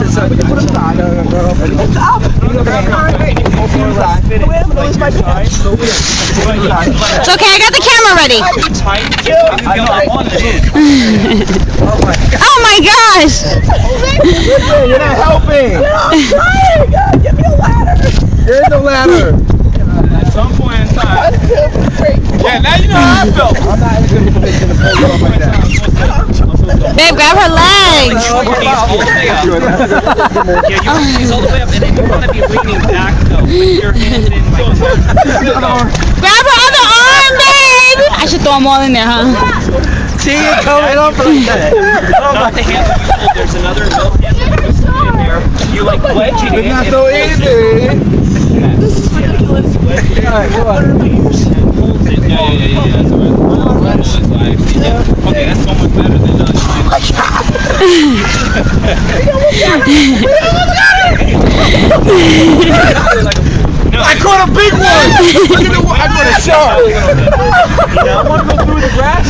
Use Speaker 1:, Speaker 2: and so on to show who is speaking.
Speaker 1: It's okay, I got the camera ready. Oh my gosh!
Speaker 2: You're not helping! I'm trying! Give me a ladder! There's no ladder!
Speaker 3: At some point in time. Yeah, now you know how I felt.
Speaker 2: I'm not in a good position to pull you up like that.
Speaker 1: Babe, grab her legs!
Speaker 3: Yeah, you want these all the way up, and then you want to be leaning back, though, with your hands in my
Speaker 1: Grab her other arm, babe! I should throw them all in there, huh?
Speaker 2: See it coming up like that.
Speaker 3: Not the hand that you hold, there's another milk hand that you put in there. You like wedge it in.
Speaker 2: It's not so easy. Alright, come on.
Speaker 3: Yeah. Okay, that's so much better than
Speaker 2: I caught a big one! I caught a shark!
Speaker 3: I want to go through the grass.